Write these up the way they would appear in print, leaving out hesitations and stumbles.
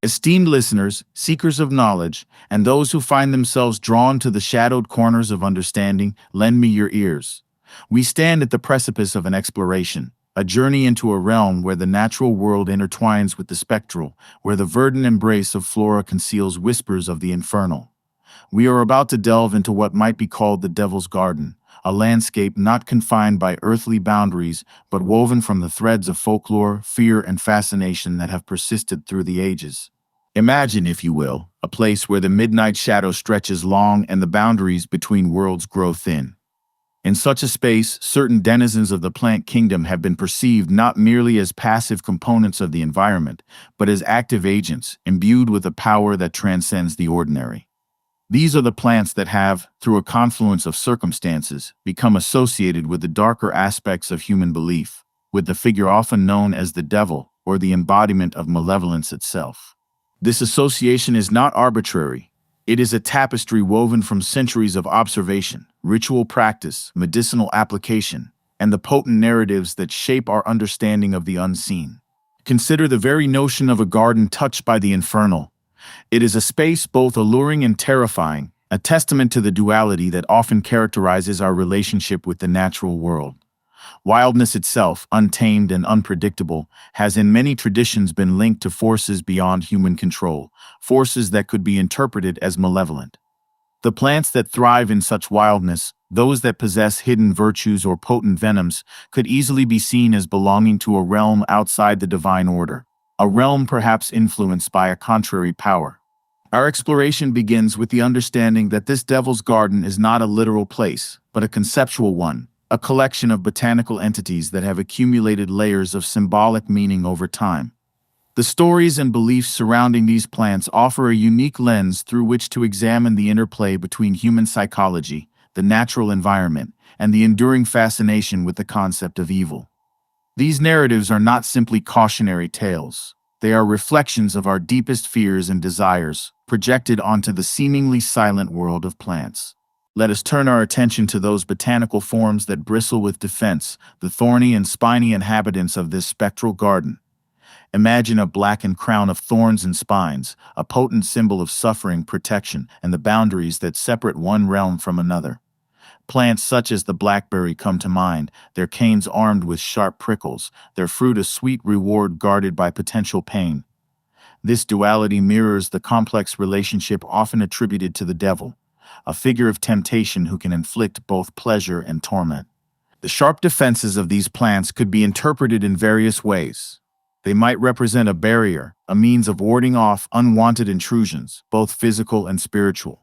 Esteemed listeners, seekers of knowledge, and those who find themselves drawn to the shadowed corners of understanding, lend me your ears. We stand at the precipice of an exploration, a journey into a realm where the natural world intertwines with the spectral, where the verdant embrace of flora conceals whispers of the infernal. We are about to delve into what might be called the Devil's Garden, a landscape not confined by earthly boundaries, but woven from the threads of folklore, fear, and fascination that have persisted through the ages. Imagine, if you will, a place where the midnight shadow stretches long and the boundaries between worlds grow thin. In such a space, certain denizens of the plant kingdom have been perceived not merely as passive components of the environment, but as active agents, imbued with a power that transcends the ordinary. These are the plants that have, through a confluence of circumstances, become associated with the darker aspects of human belief, with the figure often known as the devil, or the embodiment of malevolence itself. This association is not arbitrary. It is a tapestry woven from centuries of observation, ritual practice, medicinal application, and the potent narratives that shape our understanding of the unseen. Consider the very notion of a garden touched by the infernal. It is a space both alluring and terrifying, a testament to the duality that often characterizes our relationship with the natural world. Wildness itself, untamed and unpredictable, has in many traditions been linked to forces beyond human control, forces that could be interpreted as malevolent. The plants that thrive in such wildness, those that possess hidden virtues or potent venoms, could easily be seen as belonging to a realm outside the divine order, a realm perhaps influenced by a contrary power. Our exploration begins with the understanding that this Devil's Garden is not a literal place, but a conceptual one, a collection of botanical entities that have accumulated layers of symbolic meaning over time. The stories and beliefs surrounding these plants offer a unique lens through which to examine the interplay between human psychology, the natural environment, and the enduring fascination with the concept of evil. These narratives are not simply cautionary tales. They are reflections of our deepest fears and desires, projected onto the seemingly silent world of plants. Let us turn our attention to those botanical forms that bristle with defense, the thorny and spiny inhabitants of this spectral garden. Imagine a blackened crown of thorns and spines, a potent symbol of suffering, protection, and the boundaries that separate one realm from another. Plants such as the blackberry come to mind, their canes armed with sharp prickles, their fruit a sweet reward guarded by potential pain. This duality mirrors the complex relationship often attributed to the devil, a figure of temptation who can inflict both pleasure and torment. The sharp defenses of these plants could be interpreted in various ways. They might represent a barrier, a means of warding off unwanted intrusions, both physical and spiritual.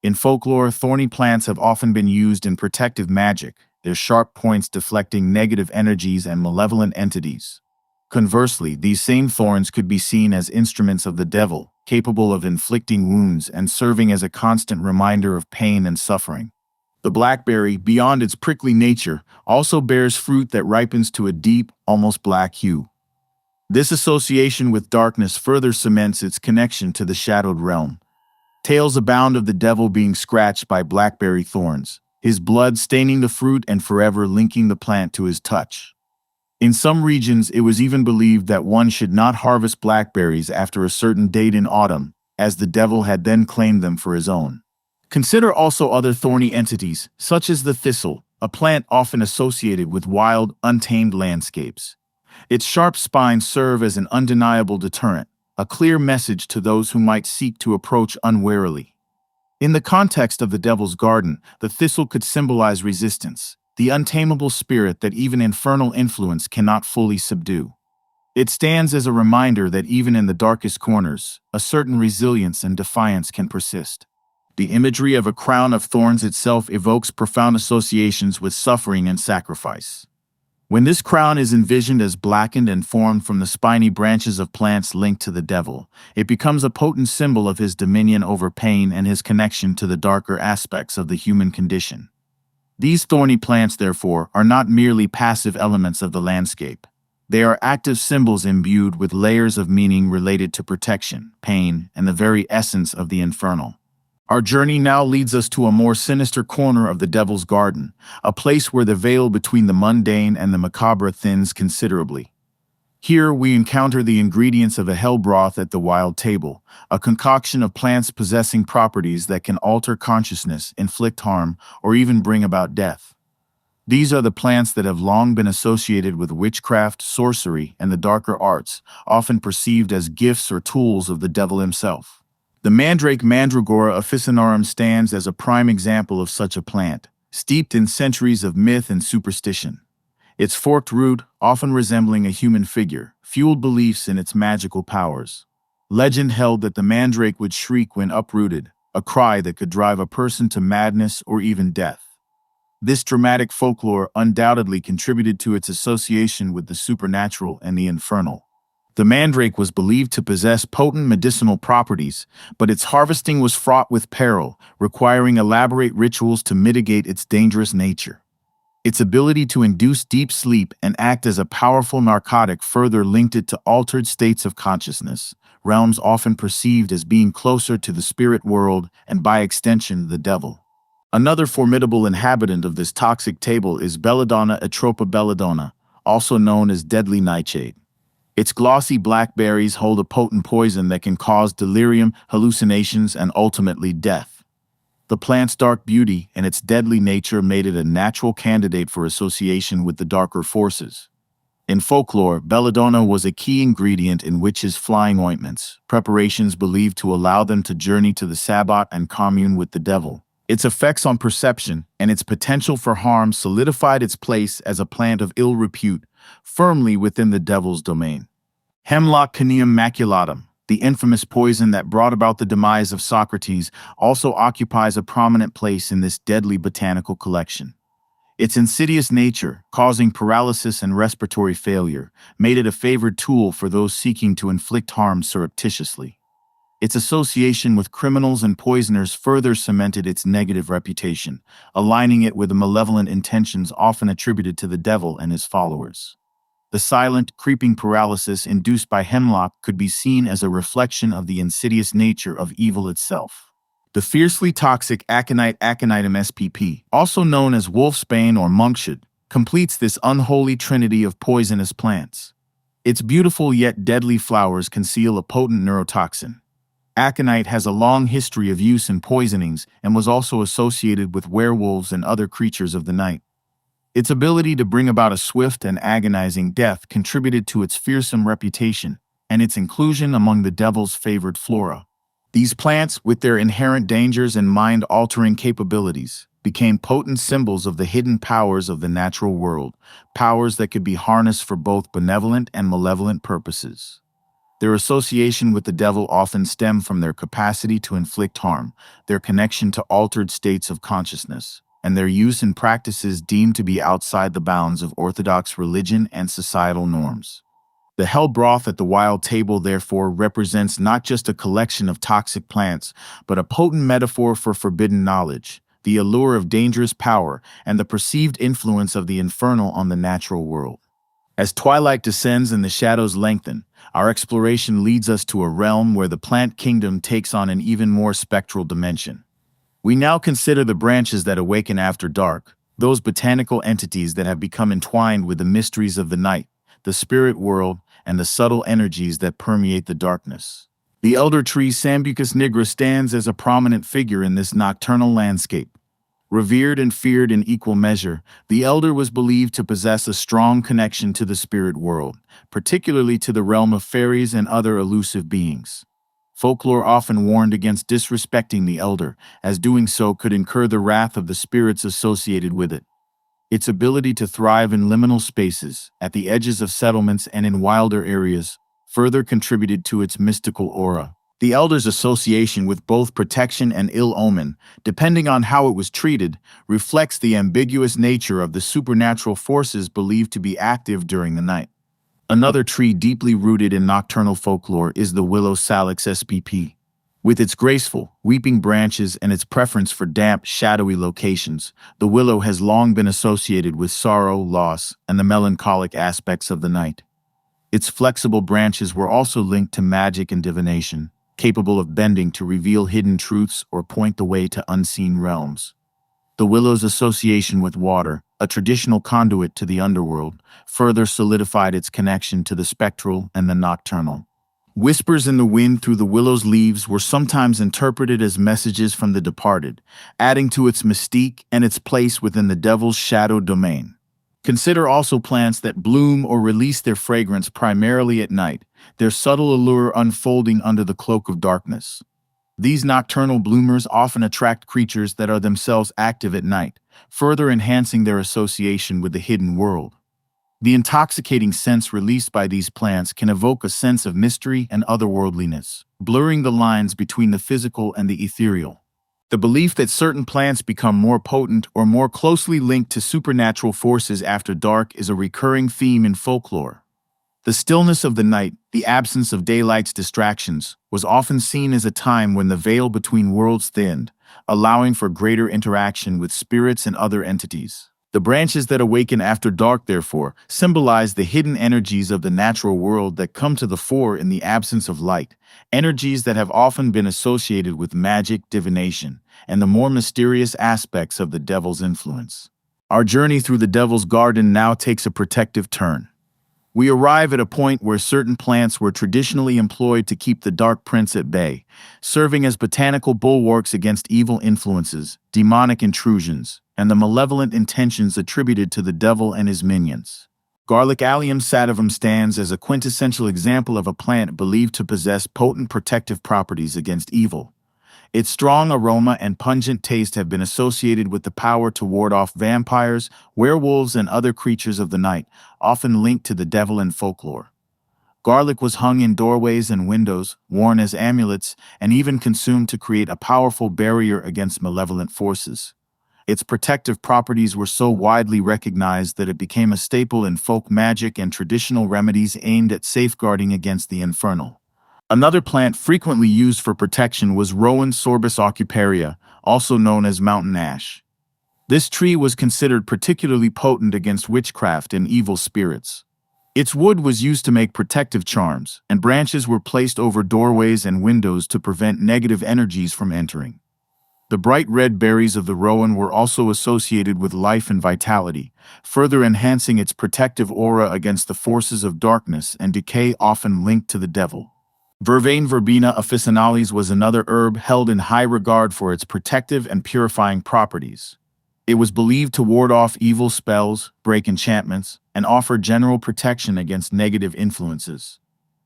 In folklore, thorny plants have often been used in protective magic, their sharp points deflecting negative energies and malevolent entities. Conversely, these same thorns could be seen as instruments of the devil, capable of inflicting wounds and serving as a constant reminder of pain and suffering. The blackberry, beyond its prickly nature, also bears fruit that ripens to a deep, almost black hue. This association with darkness further cements its connection to the shadowed realm. Tales abound of the devil being scratched by blackberry thorns, his blood staining the fruit and forever linking the plant to his touch. In some regions, it was even believed that one should not harvest blackberries after a certain date in autumn, as the devil had then claimed them for his own. Consider also other thorny entities, such as the thistle, a plant often associated with wild, untamed landscapes. Its sharp spines serve as an undeniable deterrent, a clear message to those who might seek to approach unwarily. In the context of the Devil's Garden, the thistle could symbolize resistance, the untamable spirit that even infernal influence cannot fully subdue. It stands as a reminder that even in the darkest corners, a certain resilience and defiance can persist. The imagery of a crown of thorns itself evokes profound associations with suffering and sacrifice. When this crown is envisioned as blackened and formed from the spiny branches of plants linked to the devil, it becomes a potent symbol of his dominion over pain and his connection to the darker aspects of the human condition. These thorny plants, therefore, are not merely passive elements of the landscape. They are active symbols imbued with layers of meaning related to protection, pain, and the very essence of the infernal. Our journey now leads us to a more sinister corner of the Devil's Garden, a place where the veil between the mundane and the macabre thins considerably. Here we encounter the ingredients of a hell broth at the wild table, a concoction of plants possessing properties that can alter consciousness, inflict harm, or even bring about death. These are the plants that have long been associated with witchcraft, sorcery, and the darker arts, often perceived as gifts or tools of the devil himself. The mandrake Mandragora officinarum stands as a prime example of such a plant, steeped in centuries of myth and superstition. Its forked root, often resembling a human figure, fueled beliefs in its magical powers. Legend held that the mandrake would shriek when uprooted, a cry that could drive a person to madness or even death. This dramatic folklore undoubtedly contributed to its association with the supernatural and the infernal. The mandrake was believed to possess potent medicinal properties, but its harvesting was fraught with peril, requiring elaborate rituals to mitigate its dangerous nature. Its ability to induce deep sleep and act as a powerful narcotic further linked it to altered states of consciousness, realms often perceived as being closer to the spirit world and by extension the devil. Another formidable inhabitant of this toxic table is Belladonna atropa belladonna, also known as deadly nightshade. Its glossy black berries hold a potent poison that can cause delirium, hallucinations, and ultimately death. The plant's dark beauty and its deadly nature made it a natural candidate for association with the darker forces. In folklore, belladonna was a key ingredient in witches' flying ointments, preparations believed to allow them to journey to the Sabbat and commune with the devil. Its effects on perception and its potential for harm solidified its place as a plant of ill repute, firmly within the devil's domain. Hemlock Caneum maculatum, the infamous poison that brought about the demise of Socrates, also occupies a prominent place in this deadly botanical collection. Its insidious nature, causing paralysis and respiratory failure, made it a favored tool for those seeking to inflict harm surreptitiously. Its association with criminals and poisoners further cemented its negative reputation, aligning it with the malevolent intentions often attributed to the devil and his followers. The silent, creeping paralysis induced by hemlock could be seen as a reflection of the insidious nature of evil itself. The fiercely toxic aconite Aconitum spp, also known as wolfsbane or monkshood, completes this unholy trinity of poisonous plants. Its beautiful yet deadly flowers conceal a potent neurotoxin. Aconite has a long history of use in poisonings and was also associated with werewolves and other creatures of the night. Its ability to bring about a swift and agonizing death contributed to its fearsome reputation and its inclusion among the devil's favored flora. These plants, with their inherent dangers and mind-altering capabilities, became potent symbols of the hidden powers of the natural world, powers that could be harnessed for both benevolent and malevolent purposes. Their association with the devil often stemmed from their capacity to inflict harm, their connection to altered states of consciousness, and their use in practices deemed to be outside the bounds of orthodox religion and societal norms. The hell broth at the wild table, therefore, represents not just a collection of toxic plants, but a potent metaphor for forbidden knowledge, the allure of dangerous power, and the perceived influence of the infernal on the natural world. As twilight descends and the shadows lengthen, our exploration leads us to a realm where the plant kingdom takes on an even more spectral dimension. We now consider the branches that awaken after dark, those botanical entities that have become entwined with the mysteries of the night, the spirit world, and the subtle energies that permeate the darkness. The elder tree Sambucus nigra stands as a prominent figure in this nocturnal landscape. Revered and feared in equal measure, the elder was believed to possess a strong connection to the spirit world, particularly to the realm of fairies and other elusive beings. Folklore often warned against disrespecting the elder, as doing so could incur the wrath of the spirits associated with it. Its ability to thrive in liminal spaces, at the edges of settlements and in wilder areas, further contributed to its mystical aura. The elder's association with both protection and ill omen, depending on how it was treated, reflects the ambiguous nature of the supernatural forces believed to be active during the night. Another tree deeply rooted in nocturnal folklore is the willow Salix spp. With its graceful, weeping branches and its preference for damp, shadowy locations, the willow has long been associated with sorrow, loss, and the melancholic aspects of the night. Its flexible branches were also linked to magic and divination, capable of bending to reveal hidden truths or point the way to unseen realms. The willow's association with water, a traditional conduit to the underworld, further solidified its connection to the spectral and the nocturnal. Whispers in the wind through the willow's leaves were sometimes interpreted as messages from the departed, adding to its mystique and its place within the devil's shadow domain. Consider also plants that bloom or release their fragrance primarily at night, their subtle allure unfolding under the cloak of darkness. These nocturnal bloomers often attract creatures that are themselves active at night, further enhancing their association with the hidden world. The intoxicating scents released by these plants can evoke a sense of mystery and otherworldliness, blurring the lines between the physical and the ethereal. The belief that certain plants become more potent or more closely linked to supernatural forces after dark is a recurring theme in folklore. The stillness of the night, the absence of daylight's distractions, was often seen as a time when the veil between worlds thinned, allowing for greater interaction with spirits and other entities. The branches that awaken after dark, therefore, symbolize the hidden energies of the natural world that come to the fore in the absence of light, energies that have often been associated with magic, divination, and the more mysterious aspects of the devil's influence. Our journey through the devil's garden now takes a protective turn. We arrive at a point where certain plants were traditionally employed to keep the dark prince at bay, serving as botanical bulwarks against evil influences, demonic intrusions, and the malevolent intentions attributed to the devil and his minions. Garlic Allium sativum stands as a quintessential example of a plant believed to possess potent protective properties against evil. Its strong aroma and pungent taste have been associated with the power to ward off vampires, werewolves, and other creatures of the night, often linked to the devil in folklore. Garlic was hung in doorways and windows, worn as amulets, and even consumed to create a powerful barrier against malevolent forces. Its protective properties were so widely recognized that it became a staple in folk magic and traditional remedies aimed at safeguarding against the infernal. Another plant frequently used for protection was Rowan sorbus aucuparia, also known as mountain ash. This tree was considered particularly potent against witchcraft and evil spirits. Its wood was used to make protective charms, and branches were placed over doorways and windows to prevent negative energies from entering. The bright red berries of the rowan were also associated with life and vitality, further enhancing its protective aura against the forces of darkness and decay often linked to the devil. Vervain verbena officinalis was another herb held in high regard for its protective and purifying properties. It was believed to ward off evil spells, break enchantments, and offer general protection against negative influences.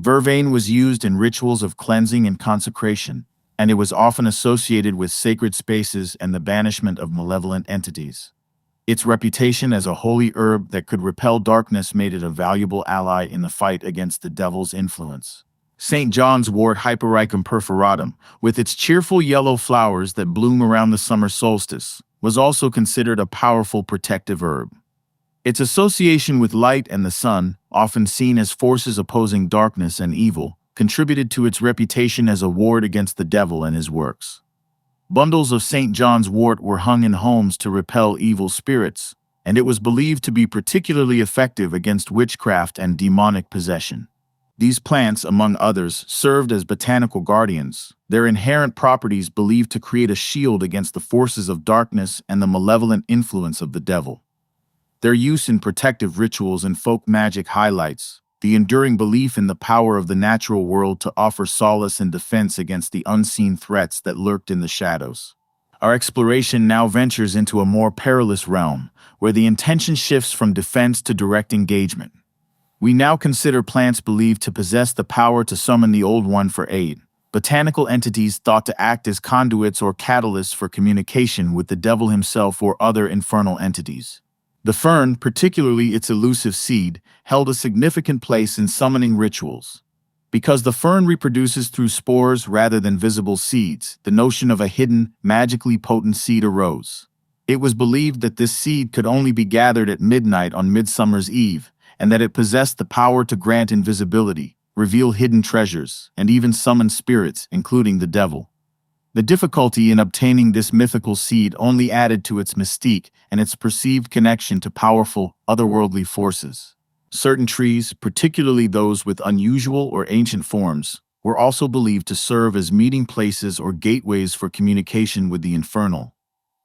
Vervain was used in rituals of cleansing and consecration, and it was often associated with sacred spaces and the banishment of malevolent entities. Its reputation as a holy herb that could repel darkness made it a valuable ally in the fight against the devil's influence. St. John's wort Hypericum perforatum, with its cheerful yellow flowers that bloom around the summer solstice, was also considered a powerful protective herb. Its association with light and the sun, often seen as forces opposing darkness and evil, contributed to its reputation as a ward against the devil and his works. Bundles of St. John's wort were hung in homes to repel evil spirits, and it was believed to be particularly effective against witchcraft and demonic possession. These plants, among others, served as botanical guardians, their inherent properties believed to create a shield against the forces of darkness and the malevolent influence of the devil. Their use in protective rituals and folk magic highlights the enduring belief in the power of the natural world to offer solace and defense against the unseen threats that lurked in the shadows. Our exploration now ventures into a more perilous realm, where the intention shifts from defense to direct engagement. We now consider plants believed to possess the power to summon the Old One for aid, botanical entities thought to act as conduits or catalysts for communication with the devil himself or other infernal entities. The fern, particularly its elusive seed, held a significant place in summoning rituals. Because the fern reproduces through spores rather than visible seeds, the notion of a hidden, magically potent seed arose. It was believed that this seed could only be gathered at midnight on Midsummer's Eve, and that it possessed the power to grant invisibility, reveal hidden treasures, and even summon spirits, including the devil. The difficulty in obtaining this mythical seed only added to its mystique and its perceived connection to powerful, otherworldly forces. Certain trees, particularly those with unusual or ancient forms, were also believed to serve as meeting places or gateways for communication with the infernal.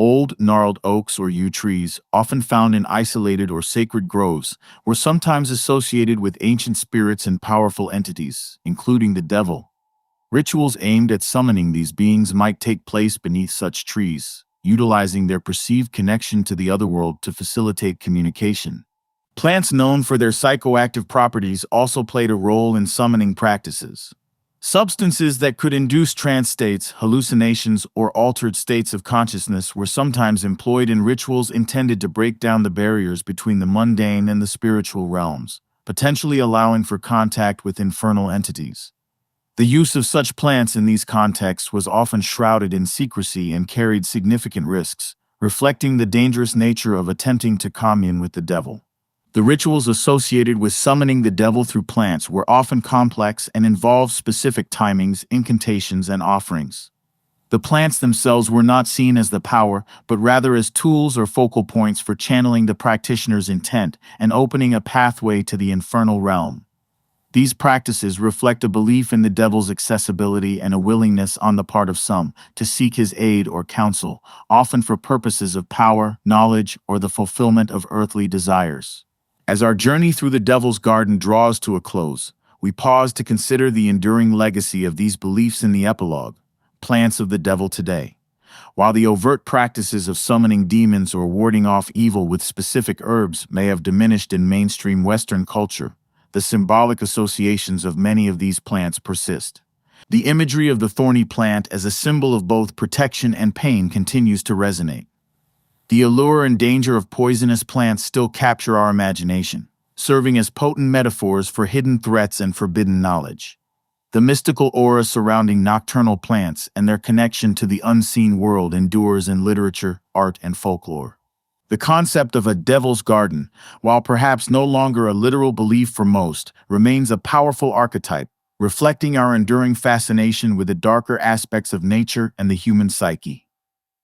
Old, gnarled oaks or yew trees, often found in isolated or sacred groves, were sometimes associated with ancient spirits and powerful entities, including the devil. Rituals aimed at summoning these beings might take place beneath such trees, utilizing their perceived connection to the otherworld to facilitate communication. Plants known for their psychoactive properties also played a role in summoning practices. Substances that could induce trance states, hallucinations, or altered states of consciousness were sometimes employed in rituals intended to break down the barriers between the mundane and the spiritual realms, potentially allowing for contact with infernal entities. The use of such plants in these contexts was often shrouded in secrecy and carried significant risks, reflecting the dangerous nature of attempting to commune with the devil. The rituals associated with summoning the devil through plants were often complex and involved specific timings, incantations, and offerings. The plants themselves were not seen as the power, but rather as tools or focal points for channeling the practitioner's intent and opening a pathway to the infernal realm. These practices reflect a belief in the devil's accessibility and a willingness on the part of some to seek his aid or counsel, often for purposes of power, knowledge, or the fulfillment of earthly desires. As our journey through the Devil's Garden draws to a close, we pause to consider the enduring legacy of these beliefs in the epilogue, Plants of the Devil Today. While the overt practices of summoning demons or warding off evil with specific herbs may have diminished in mainstream Western culture, the symbolic associations of many of these plants persist. The imagery of the thorny plant as a symbol of both protection and pain continues to resonate. The allure and danger of poisonous plants still capture our imagination, serving as potent metaphors for hidden threats and forbidden knowledge. The mystical aura surrounding nocturnal plants and their connection to the unseen world endures in literature, art, and folklore. The concept of a devil's garden, while perhaps no longer a literal belief for most, remains a powerful archetype, reflecting our enduring fascination with the darker aspects of nature and the human psyche.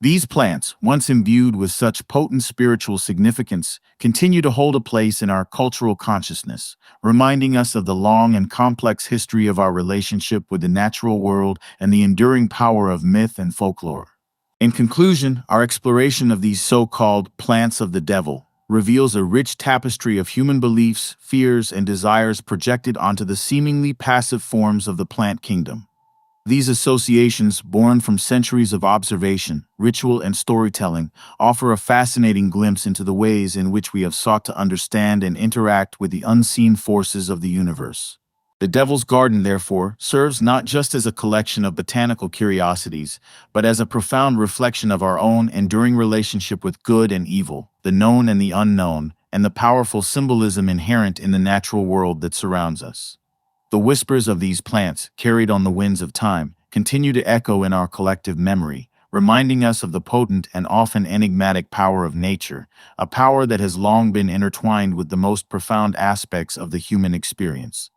These plants, once imbued with such potent spiritual significance, continue to hold a place in our cultural consciousness, reminding us of the long and complex history of our relationship with the natural world and the enduring power of myth and folklore. In conclusion, our exploration of these so-called plants of the devil reveals a rich tapestry of human beliefs, fears, and desires projected onto the seemingly passive forms of the plant kingdom. These associations, born from centuries of observation, ritual, and storytelling, offer a fascinating glimpse into the ways in which we have sought to understand and interact with the unseen forces of the universe. The Devil's Garden, therefore, serves not just as a collection of botanical curiosities, but as a profound reflection of our own enduring relationship with good and evil, the known and the unknown, and the powerful symbolism inherent in the natural world that surrounds us. The whispers of these plants, carried on the winds of time, continue to echo in our collective memory, reminding us of the potent and often enigmatic power of nature, a power that has long been intertwined with the most profound aspects of the human experience.